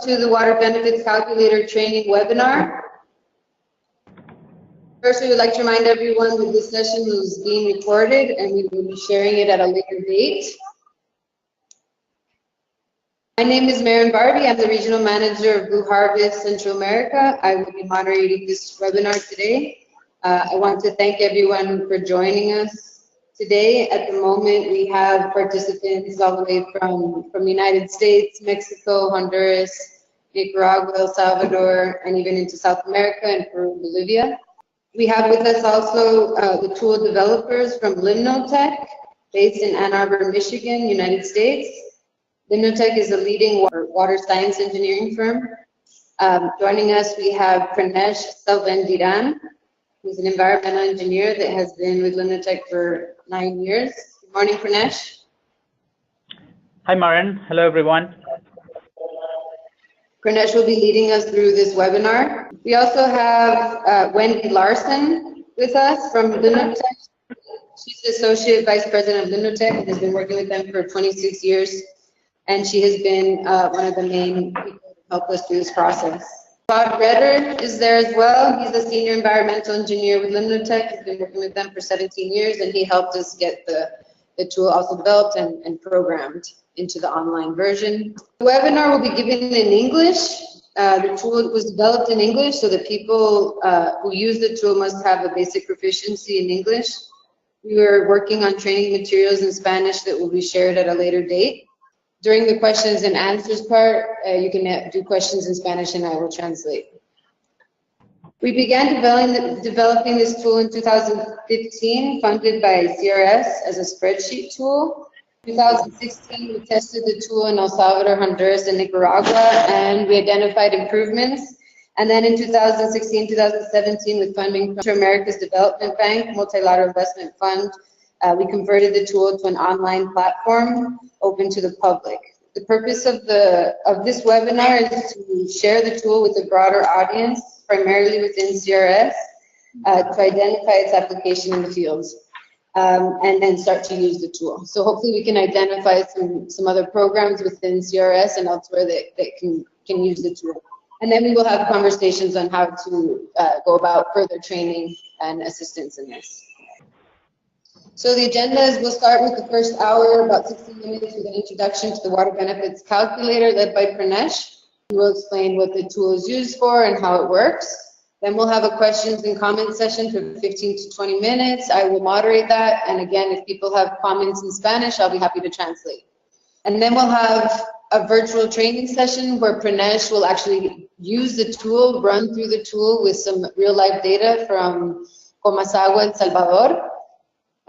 To the Water Benefits Calculator training webinar. First, we would like to remind everyone that this session is being recorded and we will be sharing it at a later date. My name is Maren Barbie. I'm the Regional Manager of Blue Harvest Central America. I will be moderating this webinar today. I want to thank everyone for joining us today. At the moment, we have participants all the way from the United States, Mexico, Honduras, Nicaragua, El Salvador, and even into South America and Peru, Bolivia. We have with us also the tool developers from LimnoTech, based in Ann Arbor, Michigan, United States. LimnoTech is a leading water science engineering firm. Joining us, we have Pranesh Selvendiran, who's an environmental engineer that has been with LimnoTech for 9 years. Good morning, Pranesh. Hi, Maren. Hello, everyone. Pranesh will be leading us through this webinar. We also have Wendy Larson with us from LimnoTech. She's the Associate Vice President of LimnoTech and has been working with them for 26 years. And she has been one of the main people to help us through this process. Todd Redder is there as well. He's a senior environmental engineer with LimnoTech. He's been working with them for 17 years, and he helped us get the tool also developed and programmed into the online version. The webinar will be given in English. The tool was developed in English, so that people who use the tool must have a basic proficiency in English. We are working on training materials in Spanish that will be shared at a later date. During the questions and answers part, you can do questions in Spanish and I will translate. We began developing this tool in 2015, funded by CRS as a spreadsheet tool. In 2016, we tested the tool in El Salvador, Honduras, and Nicaragua, and we identified improvements. And then in 2016, 2017, with funding from America's Development Bank, Multilateral Investment Fund, we converted the tool to an online platform open to the public. The purpose of this webinar is to share the tool with a broader audience, primarily within CRS, to identify its application in the fields, and then start to use the tool. So hopefully we can identify some other programs within CRS and elsewhere that can use the tool. And then we will have conversations on how to go about further training and assistance in this. So the agenda is we'll start with the first hour, about 60 minutes, with an introduction to the Water Benefits Calculator led by Pranesh. He will explain what the tool is used for and how it works. Then we'll have a questions and comments session for 15 to 20 minutes. I will moderate that. And again, if people have comments in Spanish, I'll be happy to translate. And then we'll have a virtual training session where Pranesh will actually use the tool, run through the tool with some real life data from Comasagua, El Salvador,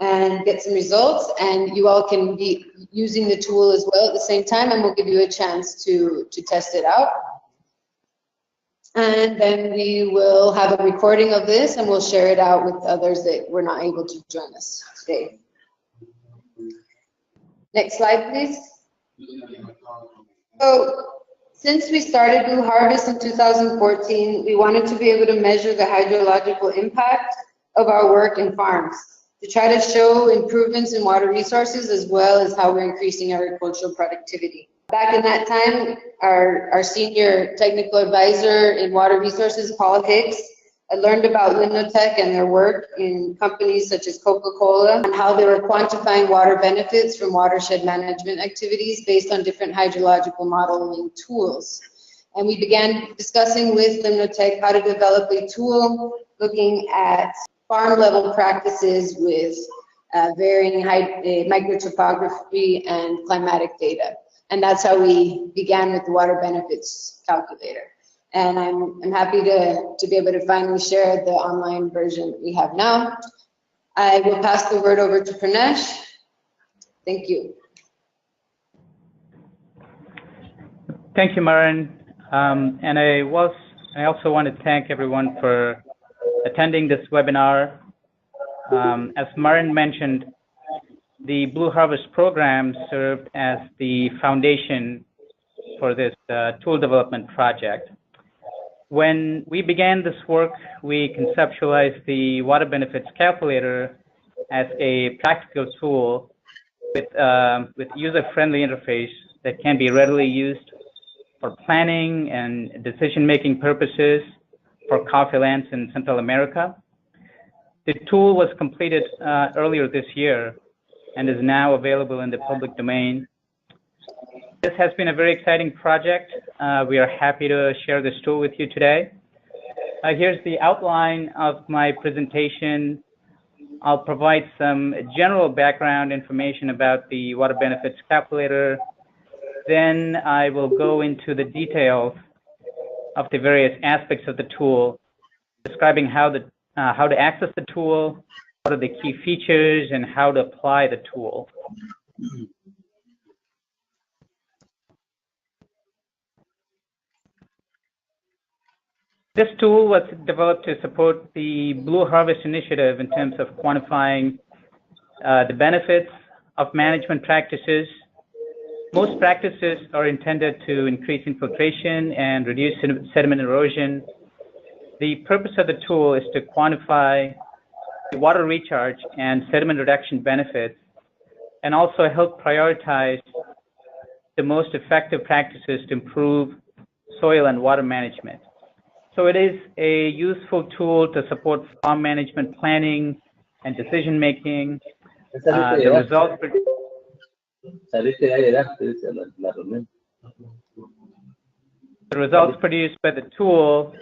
and get some results, and you all can be using the tool as well at the same time, and we'll give you a chance to test it out. And then we will have a recording of this, and we'll share it out with others that were not able to join us today. Next slide, please. So, since we started Blue Harvest in 2014, we wanted to be able to measure the hydrological impact of our work in farms, to try to show improvements in water resources as well as how we're increasing agricultural productivity. Back in that time, our senior technical advisor in water resources, Paul Hicks, had learned about LimnoTech and their work in companies such as Coca-Cola and how they were quantifying water benefits from watershed management activities based on different hydrological modeling tools. And we began discussing with LimnoTech how to develop a tool looking at farm-level practices with varying microtopography and climatic data. And that's how we began with the Water Benefits Calculator. And I'm happy to be able to finally share the online version that we have now. I will pass the word over to Pranesh. Thank you. Thank you, Maren. And I also want to thank everyone for attending this webinar. As Maren mentioned, the Blue Harvest program served as the foundation for this tool development project. When we began this work, we conceptualized the Water Benefits Calculator as a practical tool with user-friendly interface that can be readily used for planning and decision-making purposes for coffee lands in Central America. The tool was completed earlier this year and is now available in the public domain. This has been a very exciting project. We are happy to share this tool with you today. Here's the outline of my presentation. I'll provide some general background information about the water benefits calculator. Then I will go into the details of the various aspects of the tool, describing how to access the tool, what are the key features, and how to apply the tool. This tool was developed to support the Blue Harvest initiative in terms of quantifying the benefits of management practices. Most practices are intended to increase infiltration and reduce sediment erosion. The purpose of the tool is to quantify the water recharge and sediment reduction benefits, and also help prioritize the most effective practices to improve soil and water management. So it is a useful tool to support farm management planning and decision-making. The results produced by the tool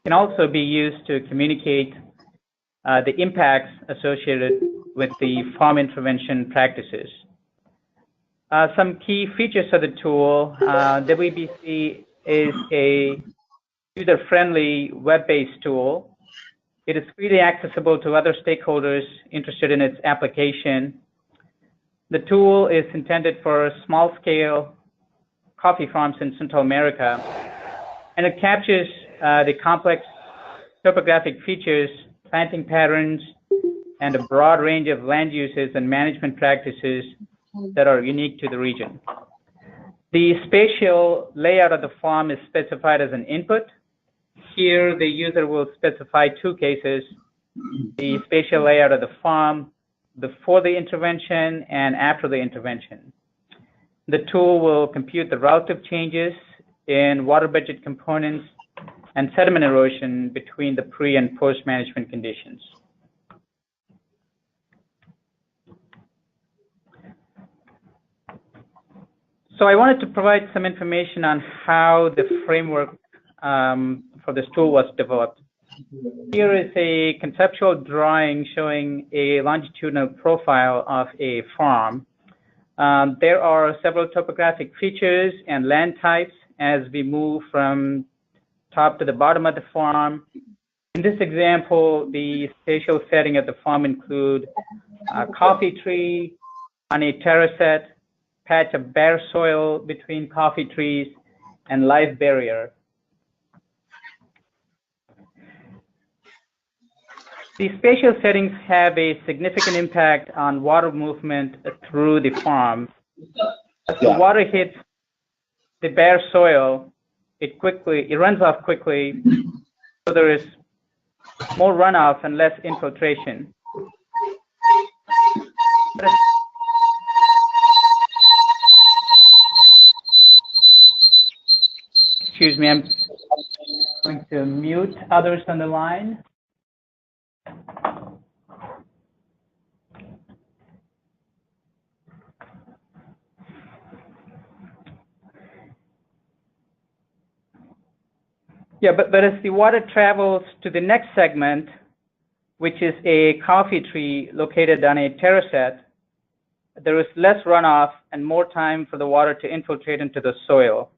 can also be used to communicate the impacts associated with the farm intervention practices. Some key features of the tool: WBC is a user-friendly web-based tool. It is freely accessible to other stakeholders interested in its application. The tool is intended for small-scale coffee farms in Central America, and it captures the complex topographic features, planting patterns, and a broad range of land uses and management practices that are unique to the region. The spatial layout of the farm is specified as an input. Here, the user will specify two cases: the spatial layout of the farm before the intervention and after the intervention. The tool will compute the relative changes in water budget components and sediment erosion between the pre and post management conditions. So I wanted to provide some information on how the framework for this tool was developed. Here is a conceptual drawing showing a longitudinal profile of a farm. There are several topographic features and land types as we move from top to the bottom of the farm. In this example, the spatial setting of the farm include a coffee tree on a terracet, patch of bare soil between coffee trees, and live barrier. These spatial settings have a significant impact on water movement through the farm. As the water hits the bare soil, it runs off quickly, so there is more runoff and less infiltration. Excuse me, I'm going to mute others on the line. Yeah, but as the water travels to the next segment, which is a coffee tree located on a terracet, there is less runoff and more time for the water to infiltrate into the soil.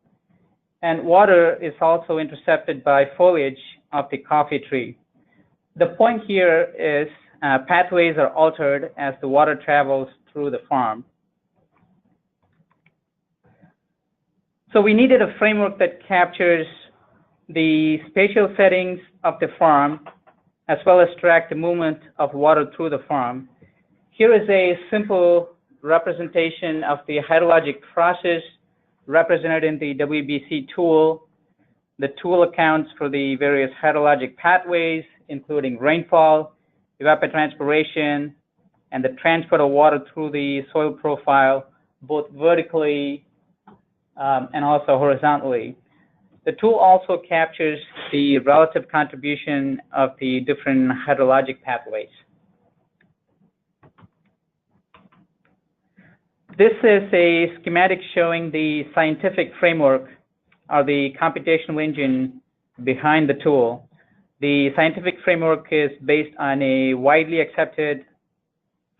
And water is also intercepted by foliage of the coffee tree. The point here is pathways are altered as the water travels through the farm. So we needed a framework that captures the spatial settings of the farm, as well as track the movement of water through the farm. Here is a simple representation of the hydrologic process represented in the WBC tool. The tool accounts for the various hydrologic pathways, including rainfall, evapotranspiration, and the transport of water through the soil profile, both vertically and also horizontally. The tool also captures the relative contribution of the different hydrologic pathways. This is a schematic showing the scientific framework or the computational engine behind the tool. The scientific framework is based on a widely accepted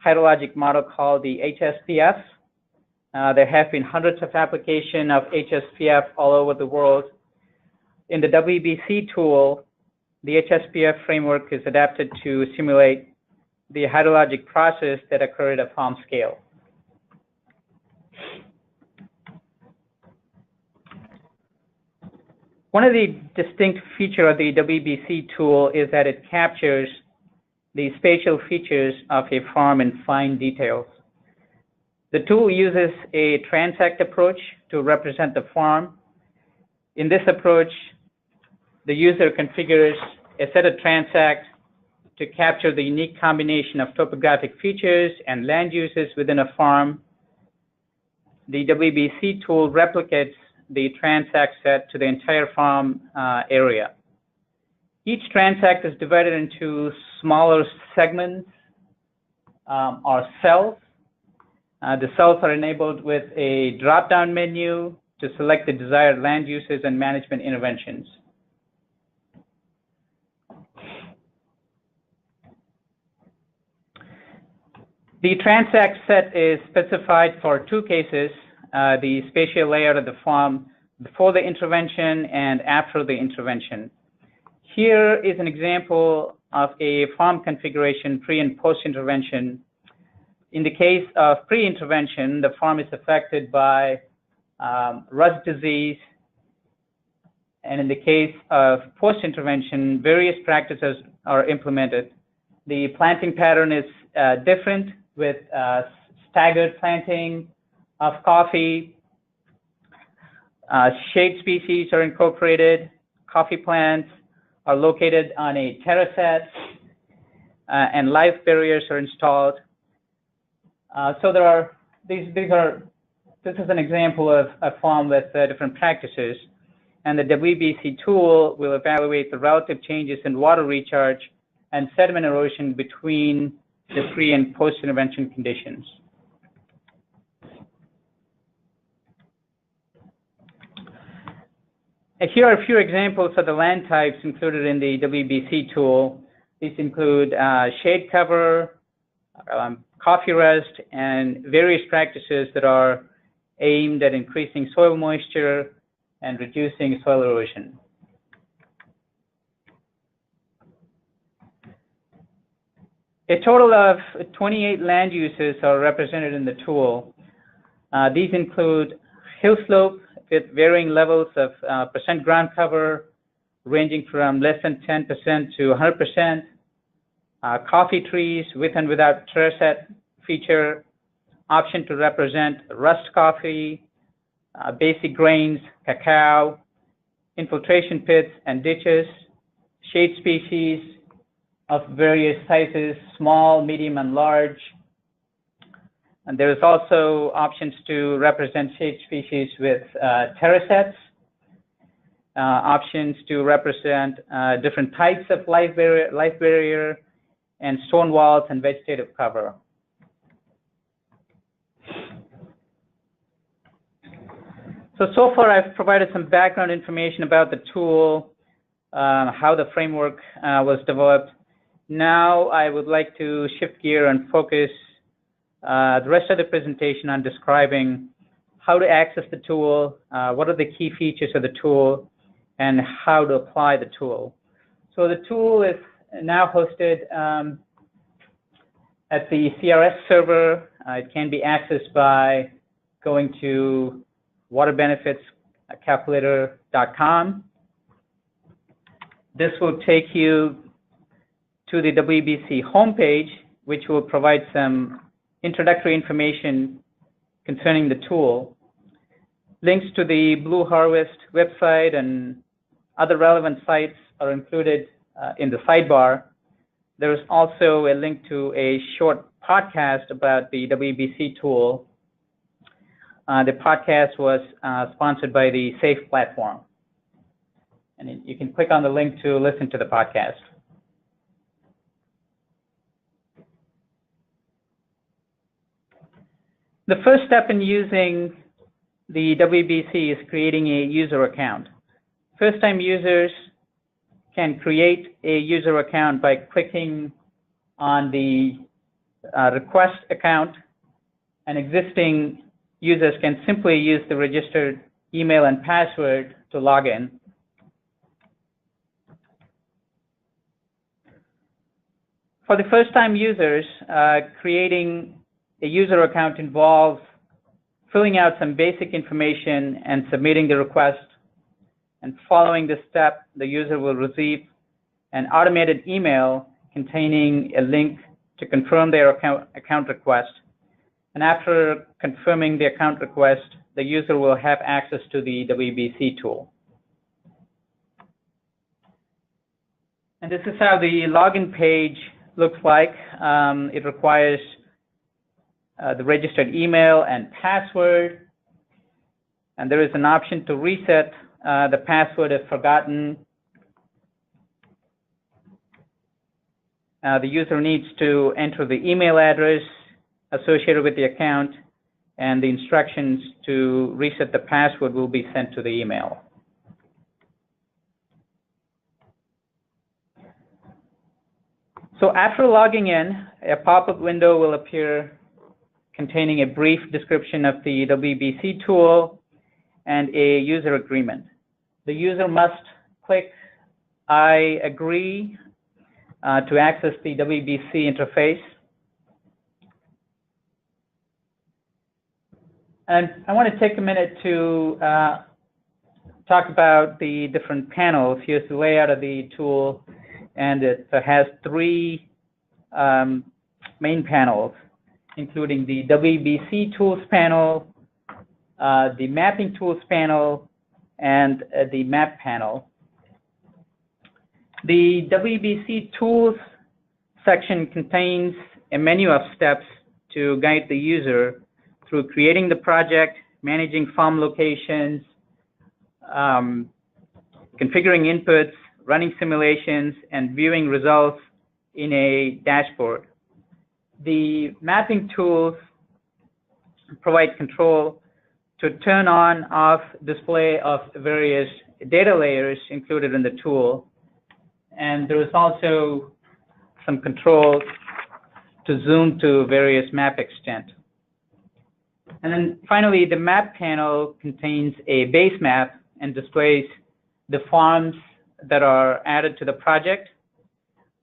hydrologic model called the HSPF. There have been hundreds of applications of HSPF all over the world. In the WBC tool, the HSPF framework is adapted to simulate the hydrologic process that occurred at farm scale. One of the distinct features of the WBC tool is that it captures the spatial features of a farm in fine details. The tool uses a transect approach to represent the farm. In this approach, the user configures a set of transects to capture the unique combination of topographic features and land uses within a farm. The WBC tool replicates the transect set to the entire farm area. Each transect is divided into smaller segments or cells. The cells are enabled with a drop-down menu to select the desired land uses and management interventions. The transect set is specified for two cases, the spatial layout of the farm before the intervention and after the intervention. Here is an example of a farm configuration pre and post intervention. In the case of pre-intervention, the farm is affected by rust disease, and in the case of post-intervention, various practices are implemented. The planting pattern is different, with staggered planting of coffee. Shade species are incorporated. Coffee plants are located on a terrace, and live barriers are installed. So there are this is an example of a farm with different practices, and the WBC tool will evaluate the relative changes in water recharge and sediment erosion between the pre and post intervention conditions. Here are a few examples of the land types included in the WBC tool. These include shade cover, coffee rust, and various practices that are aimed at increasing soil moisture and reducing soil erosion. A total of 28 land uses are represented in the tool. These include hill slope with varying levels of percent ground cover, ranging from less than 10% to 100%, coffee trees with and without terrace feature, option to represent rust coffee, basic grains, cacao, infiltration pits and ditches, shade species of various sizes, small, medium, and large. And there's also options to represent shade species with terraces, options to represent different types of life barrier, and stone walls and vegetative cover. So far I've provided some background information about the tool, how the framework was developed. Now I would like to shift gear and focus the rest of the presentation on describing how to access the tool, what are the key features of the tool, and how to apply the tool. So the tool is now hosted at the CRS server. It can be accessed by going to waterbenefitscalculator.com. This will take you to the WBC homepage, which will provide some introductory information concerning the tool. Links to the Blue Harvest website and other relevant sites are included in the sidebar. There is also a link to a short podcast about the WBC tool. The podcast was sponsored by the SAFE platform. And you can click on the link to listen to the podcast. The first step in using the WBC is creating a user account. First-time users can create a user account by clicking on the request account, and existing users can simply use the registered email and password to log in. For the first-time users, creating a user account involves filling out some basic information and submitting the request. And following this step, the user will receive an automated email containing a link to confirm their account request. And after confirming the account request, the user will have access to the WBC tool. And this is how the login page looks like. It requires the registered email and password. And there is an option to reset the password if forgotten. The user needs to enter the email address associated with the account, and the instructions to reset the password will be sent to the email. So after logging in, a pop-up window will appear containing a brief description of the WBC tool and a user agreement. The user must click I agree to access the WBC interface. And I want to take a minute to talk about the different panels. Here's the layout of the tool, and it has three main panels, including the WBC tools panel, the mapping tools panel, and the map panel. The WBC tools section contains a menu of steps to guide the user through creating the project, managing farm locations, configuring inputs, running simulations, and viewing results in a dashboard. The mapping tools provide control to turn on, off display of various data layers included in the tool. And there is also some control to zoom to various map extent. And then finally, the map panel contains a base map and displays the farms that are added to the project.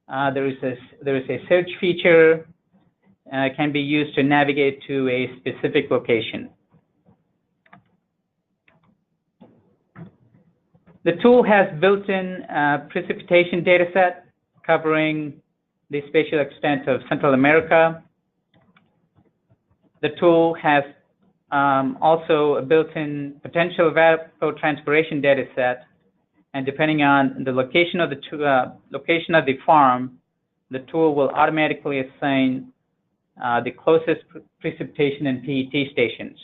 There is a search feature can be used to navigate to a specific location. The tool has built-in precipitation dataset covering the spatial extent of Central America. The tool has also a built-in potential evapotranspiration dataset, and depending on the location of the farm, the tool will automatically assign the closest precipitation and PET stations.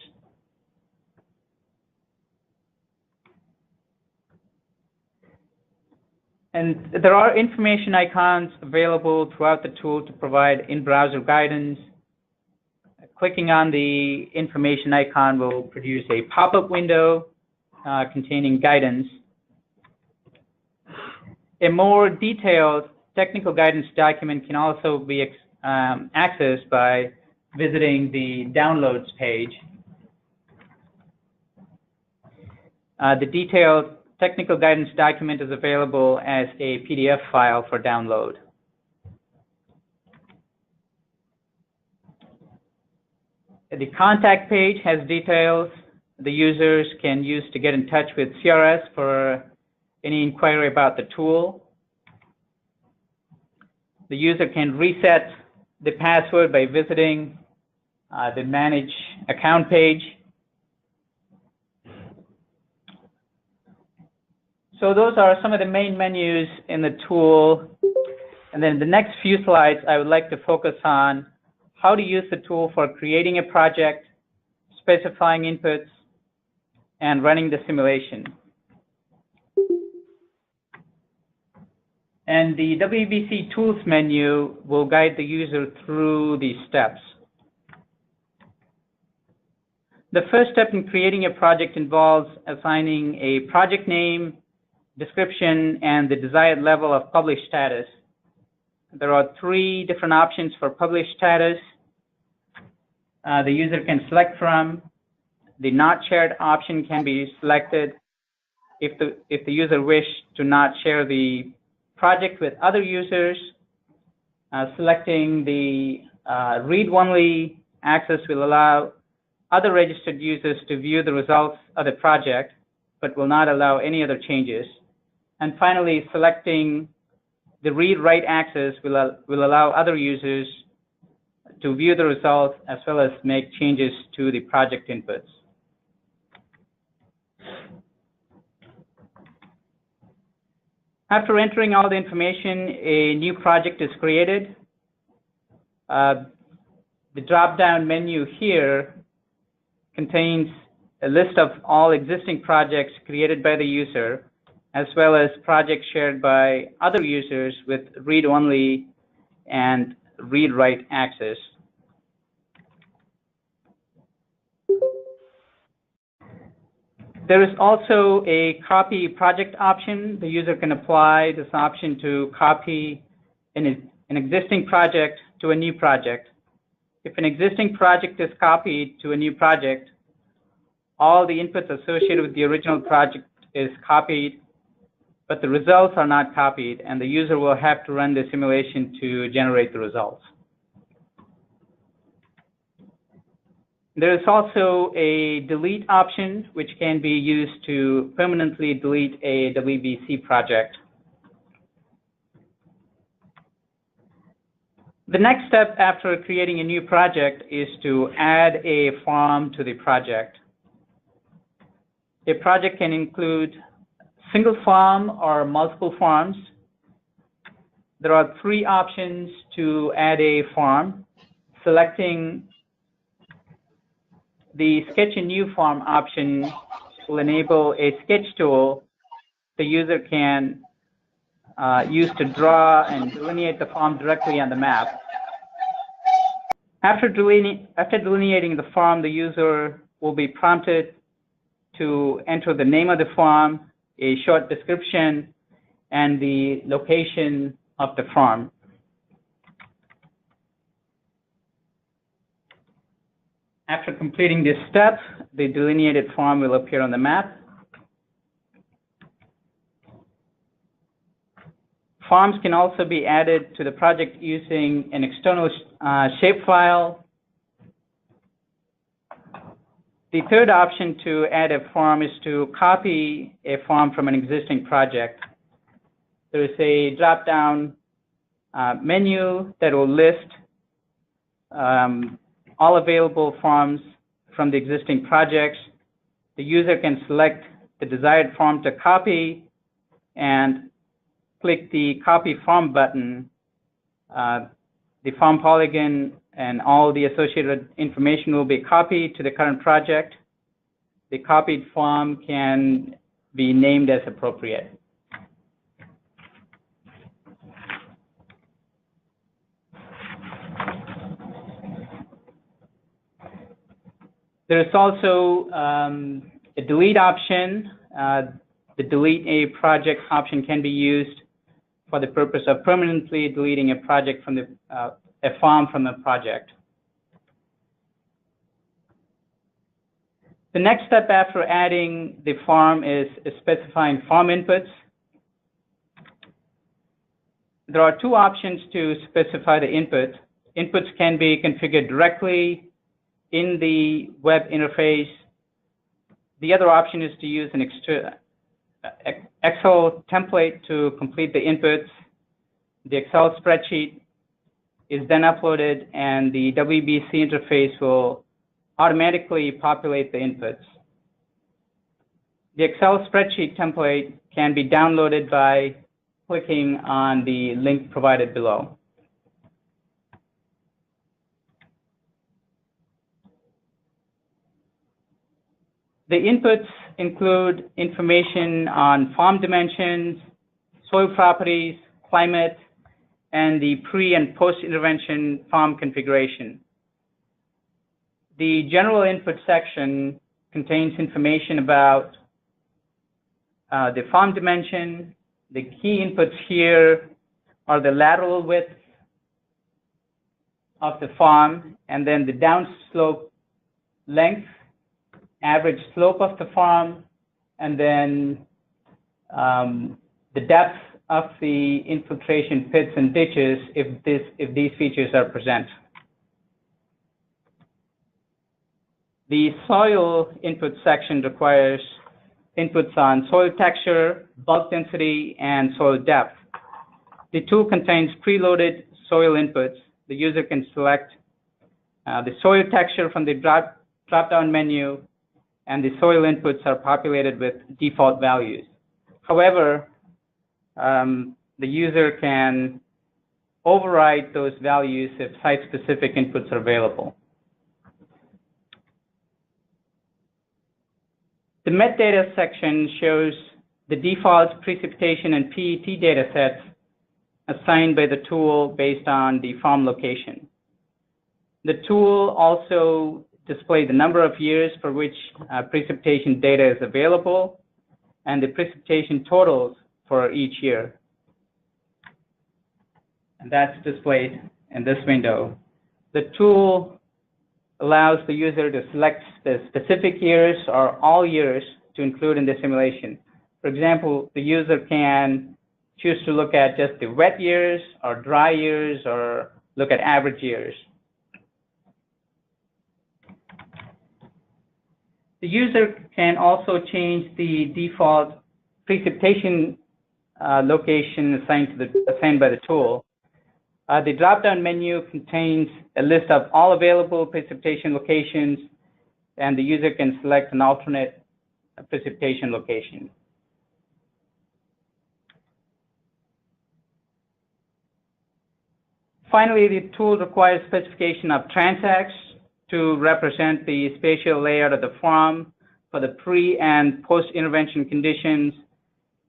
And there are information icons available throughout the tool to provide in-browser guidance. Clicking on the information icon will produce a pop-up window containing guidance. A more detailed technical guidance document can also be accessed by visiting the downloads page. The detailed technical guidance document is available as a PDF file for download. The contact page has details the users can use to get in touch with CRS for any inquiry about the tool. The user can reset the password by visiting the Manage Account page. So those are some of the main menus in the tool. And then the next few slides, I would like to focus on how to use the tool for creating a project, specifying inputs, and running the simulation. And the WBC Tools menu will guide the user through these steps. The first step in creating a project involves assigning a project name, description, and the desired level of published status. There are 3 different options for published status the user can select from. The not shared option can be selected if the user wishes to not share the project with other users. Selecting the read-only access will allow other registered users to view the results of the project, but will not allow any other changes. And finally, selecting the read-write access will allow other users to view the results as well as make changes to the project inputs. After entering all the information, a new project is created. The drop-down menu here contains a list of all existing projects created by the user, as well as projects shared by other users with read-only and read-write access. There is also a copy project option. The user can apply this option to copy an existing project to a new project. If an existing project is copied to a new project, all the inputs associated with the original project is copied, but the results are not copied, and the user will have to run the simulation to generate the results. There is also a delete option, which can be used to permanently delete a WBC project. The next step after creating a new project is to add a form to the project. A project can include single form or multiple forms. There are 3 options to add a form. Selecting the Sketch a New Form option will enable a sketch tool the user can use to draw and delineate the form directly on the map. After delineating the form, the user will be prompted to enter the name of the form, a short description, and the location of the form. After completing this step, the delineated form will appear on the map. Forms can also be added to the project using an external shapefile. The third option to add a form is to copy a form from an existing project. There is a drop-down menu that will list all available forms from the existing projects. The user can select the desired form to copy and click the Copy Form button. The form polygon and all the associated information will be copied to the current project. The copied form can be named as appropriate. There is also a delete option. The delete a project option can be used for the purpose of permanently deleting a project from a form from a project. The next step after adding the form is specifying form inputs. There are 2 options to specify the input. Inputs can be configured directly in the web interface. The other option is to use an Excel template to complete the inputs. The Excel spreadsheet is then uploaded, and the WBC interface will automatically populate the inputs. The Excel spreadsheet template can be downloaded by clicking on the link provided below. The inputs include information on farm dimensions, soil properties, climate, and the pre- and post-intervention farm configuration. The general input section contains information about the farm dimension. The key inputs here are the lateral width of the farm, and then the downslope length, average slope of the farm, and then the depth of the infiltration pits and ditches if these features are present. The soil input section requires inputs on soil texture, bulk density, and soil depth. The tool contains preloaded soil inputs. The user can select the soil texture from the drop-down menu, and the soil inputs are populated with default values. However, the user can override those values if site-specific inputs are available. The metadata section shows the default precipitation and PET data sets assigned by the tool based on the farm location. The tool also displays the number of years for which precipitation data is available and the precipitation totals for each year. And that's displayed in this window. The tool allows the user to select the specific years or all years to include in the simulation. For example, the user can choose to look at just the wet years or dry years or look at average years. The user can also change the default precipitation location assigned by the tool. The drop-down menu contains a list of all available precipitation locations, and the user can select an alternate precipitation location. Finally, the tool requires specification of transects to represent the spatial layout of the farm for the pre- and post-intervention conditions.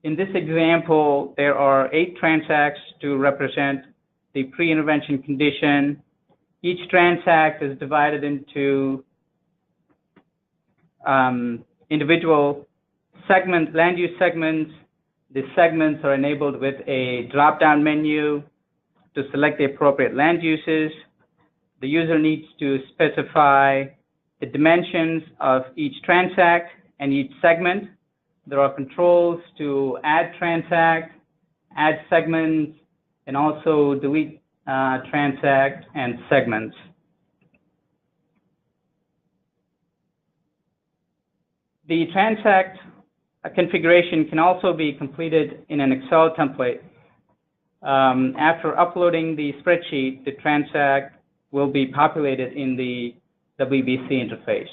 In this example, there are 8 transects to represent the pre-intervention condition. Each transect is divided into individual land use segments. The segments are enabled with a drop-down menu to select the appropriate land uses. The user needs to specify the dimensions of each transect and each segment. There are controls to add transect, add segments, and also delete transect and segments. The transect configuration can also be completed in an Excel template. After uploading the spreadsheet, the transect will be populated in the WBC interface.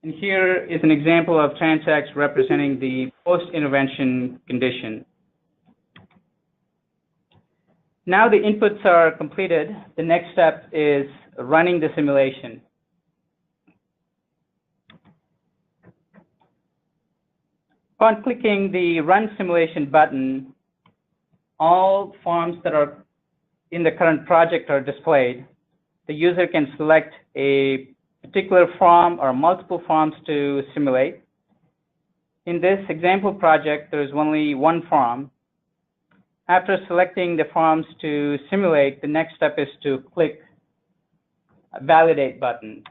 And here is an example of transects representing the post-intervention condition. Now the inputs are completed, the next step is running the simulation. Upon clicking the Run Simulation button, all farms that are in the current project are displayed. The user can select a particular farm or multiple farms to simulate. In this example project, there is only one farm. After selecting the farms to simulate, the next step is to click a Validate button.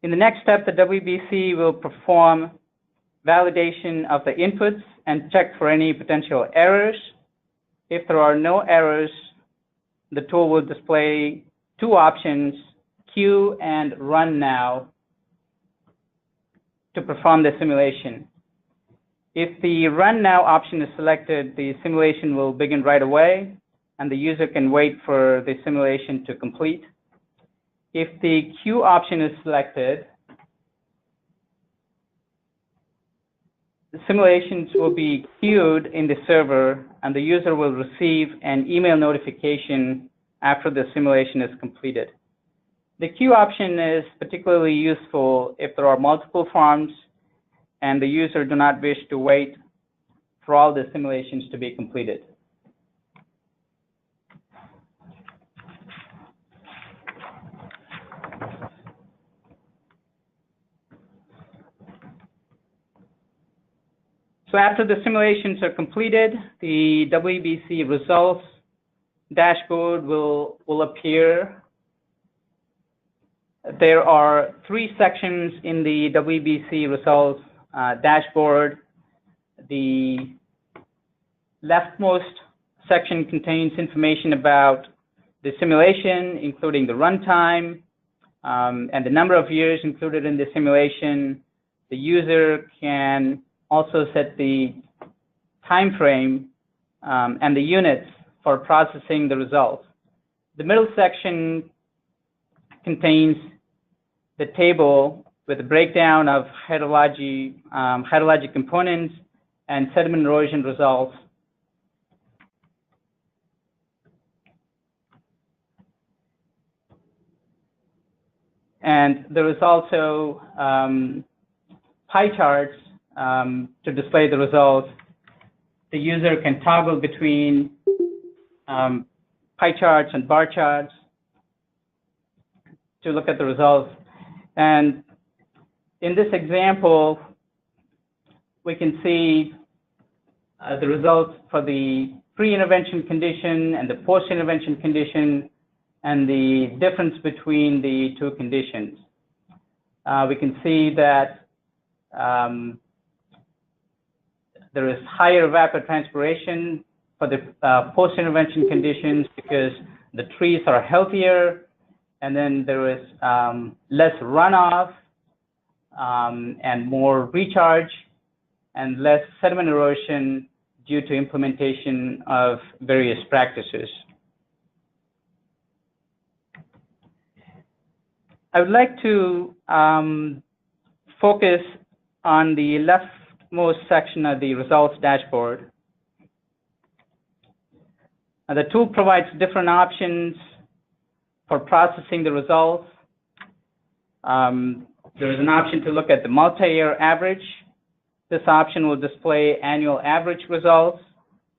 In the next step, the WBC will perform validation of the inputs and check for any potential errors. If there are no errors, the tool will display 2 options, Queue and Run Now, to perform the simulation. If the Run Now option is selected, the simulation will begin right away, and the user can wait for the simulation to complete. If the Queue option is selected, the simulations will be queued in the server, and the user will receive an email notification after the simulation is completed. The queue option is particularly useful if there are multiple farms and the user do not wish to wait for all the simulations to be completed. So after the simulations are completed, the WBC results dashboard will appear. There are 3 sections in the WBC results dashboard. The leftmost section contains information about the simulation, including the runtime and the number of years included in the simulation. The user can also set the time frame and the units for processing the results. The middle section contains the table with a breakdown of hydrologic components and sediment erosion results. And there is also pie charts to display the results. The user can toggle between pie charts and bar charts to look at the results. And in this example, we can see the results for the pre-intervention condition and the post-intervention condition and the difference between the 2 conditions. We can see that there is higher evapotranspiration for the post-intervention conditions because the trees are healthier, and then there is less runoff and more recharge and less sediment erosion due to implementation of various practices. I would like to focus on the leftmost section of the results dashboard. The tool provides different options for processing the results. There is an option to look at the multi-year average. This option will display annual average results.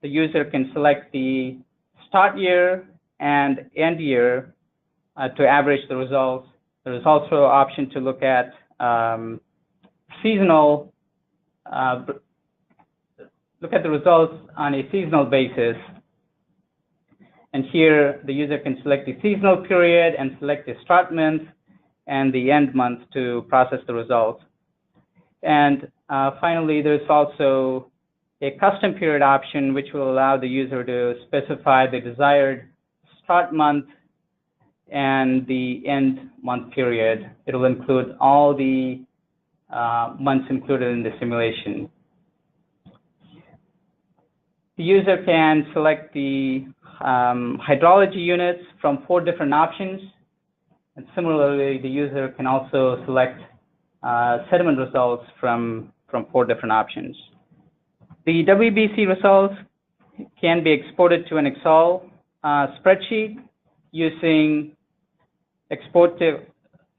The user can select the start year and end year to average the results. There is also an option to look at seasonal, look at the results on a seasonal basis. And here, the user can select the seasonal period and select the start month and the end month to process the results. And finally, there's also a custom period option, which will allow the user to specify the desired start month and the end month period. It will include all the months included in the simulation. The user can select the hydrology units from 4 different options. And similarly, the user can also select sediment results from 4 different options. The WBC results can be exported to an Excel spreadsheet using export to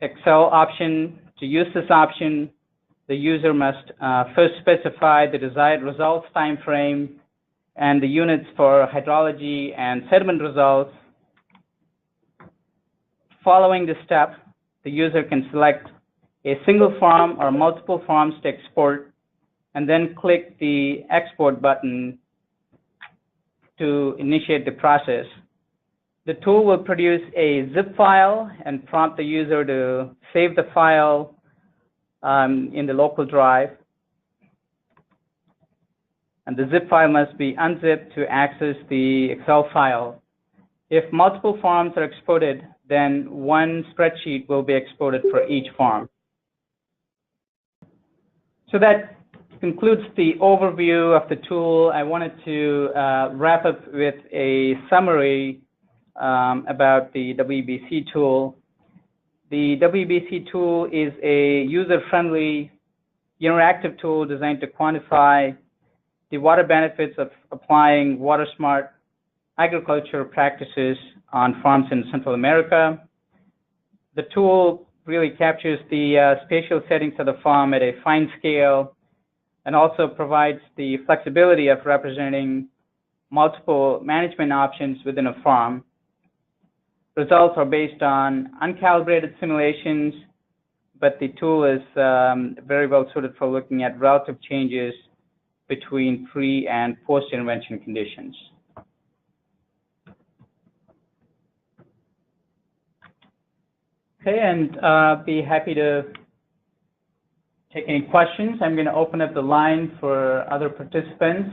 Excel option. To use this option, the user must first specify the desired results time frame and the units for hydrology and sediment results. Following this step, the user can select a single farm or multiple farms to export, and then click the export button to initiate the process. The tool will produce a zip file and prompt the user to save the file in the local drive. And the zip file must be unzipped to access the Excel file. If multiple farms are exported, then one spreadsheet will be exported for each farm. So that concludes the overview of the tool. I wanted to wrap up with a summary about the WBC tool. The WBC tool is a user-friendly, interactive tool designed to quantify the water benefits of applying water-smart agriculture practices on farms in Central America. the tool really captures the spatial settings of the farm at a fine scale and also provides the flexibility of representing multiple management options within a farm. Results are based on uncalibrated simulations, but the tool is very well suited for looking at relative changes between pre- and post-intervention conditions. Okay, and be happy to take any questions. I'm going to open up the line for other participants.